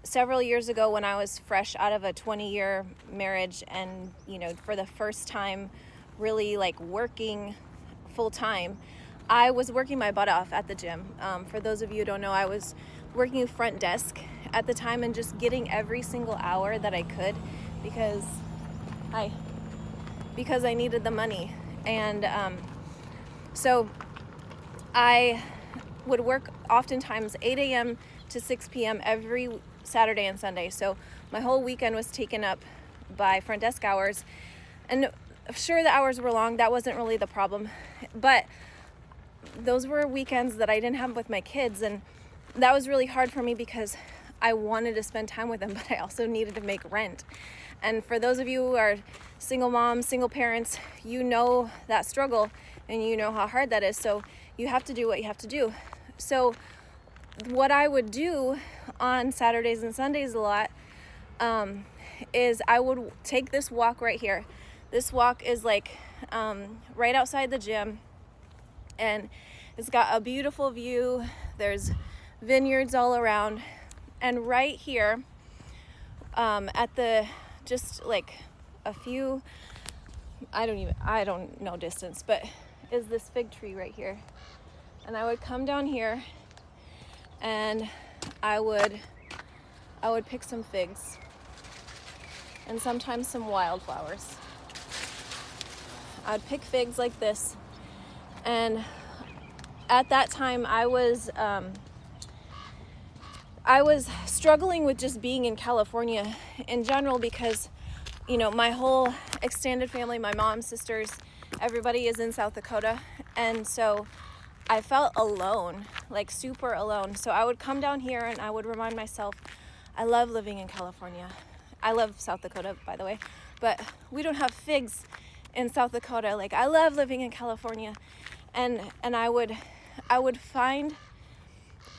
several years ago, when I was fresh out of a 20-year marriage and, for the first time really like working full time, I was working my butt off at the gym. For those of you who don't know, I was working front desk at the time and just getting every single hour that I could because I needed the money. And so I would work oftentimes 8 a.m. to 6 p.m. every Saturday and Sunday. So my whole weekend was taken up by front desk hours. And sure, the hours were long. That wasn't really the problem. But those were weekends that I didn't have with my kids. And that was really hard for me because I wanted to spend time with them, but I also needed to make rent. And for those of you who are single moms, single parents, you know that struggle and you know how hard that is. So you have to do what you have to do. So what I would do on Saturdays and Sundays a lot is I would take this walk right here. This walk is like right outside the gym, and it's got a beautiful view. There's vineyards all around, and right here at the just like a few, I don't know distance, but is this fig tree right here. And I would come down here and I would pick some figs and sometimes some wildflowers. I would pick figs like this. And at that time I was struggling with just being in California in general because, my whole extended family, my mom, sisters, everybody is in South Dakota. And so I felt alone, like super alone. So I would come down here and I would remind myself, I love living in California. I love South Dakota, by the way, but we don't have figs in South Dakota. Like, I love living in California. And I would find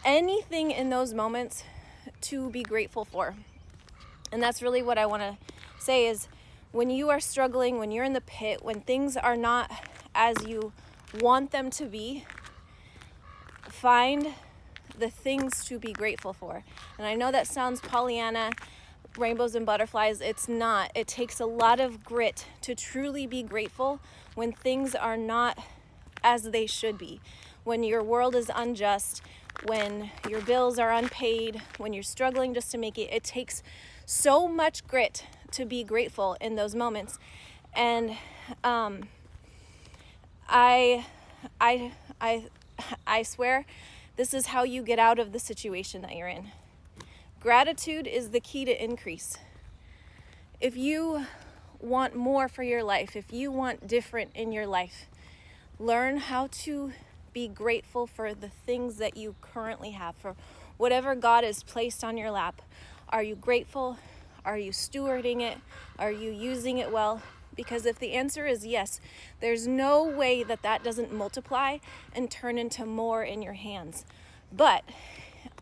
anything in those moments to be grateful for. And that's really what I want to say is, when you are struggling, when you're in the pit, when things are not as you want them to be, find the things to be grateful for. And I know that sounds Pollyanna, rainbows and butterflies. It's not. It takes a lot of grit to truly be grateful when things are not as they should be. When your world is unjust, when your bills are unpaid, when you're struggling just to make it, it takes so much grit to be grateful in those moments. And I swear this is how you get out of the situation that you're in. Gratitude is the key to increase. If you want more for your life, if you want different in your life, learn how to be grateful for the things that you currently have, for whatever God has placed on your lap. Are you grateful? Are you stewarding it? Are you using it well? Because if the answer is yes, there's no way that doesn't multiply and turn into more in your hands. But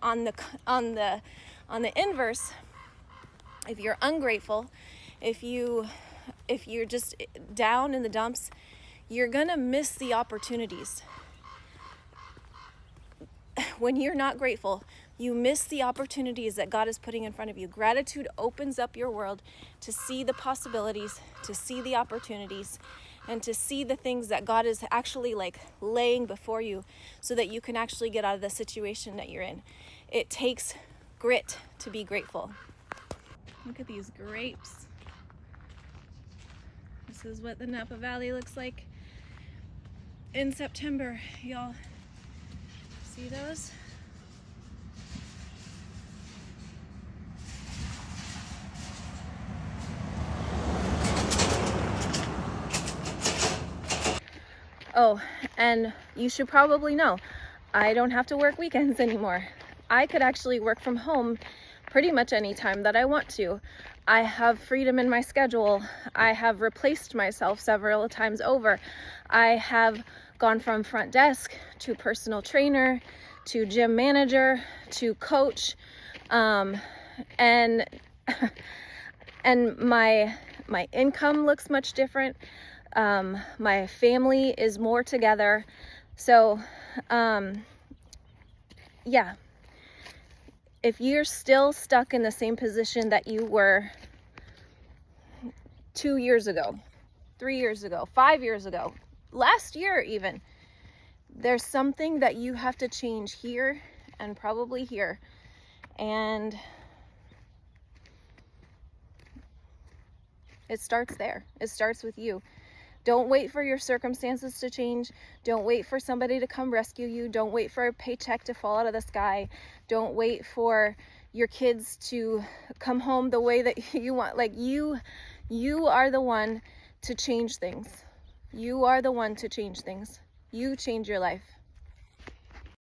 on the inverse, if you're ungrateful, if you're just down in the dumps, you're gonna miss the opportunities. When you're not grateful, you miss the opportunities that God is putting in front of you. Gratitude opens up your world to see the possibilities, to see the opportunities, and to see the things that God is actually like laying before you so that you can actually get out of the situation that you're in. It takes grit to be grateful. Look at these grapes. This is what the Napa Valley looks like in September, y'all. See those? Oh, and you should probably know, I don't have to work weekends anymore. I could actually work from home pretty much any time that I want to. I have freedom in my schedule. I have replaced myself several times over. I have gone from front desk to personal trainer to gym manager to coach, and my income looks much different. My family is more together. So yeah, if you're still stuck in the same position that you were 2 years ago, 3 years ago, 5 years ago, last year even, there's something that you have to change here and probably here. And it starts there. It starts with you. Don't wait for your circumstances to change. Don't wait for somebody to come rescue you. Don't wait for a paycheck to fall out of the sky. Don't wait for your kids to come home the way that you want. Like you are the one to change things. You are the one to change things. You change your life.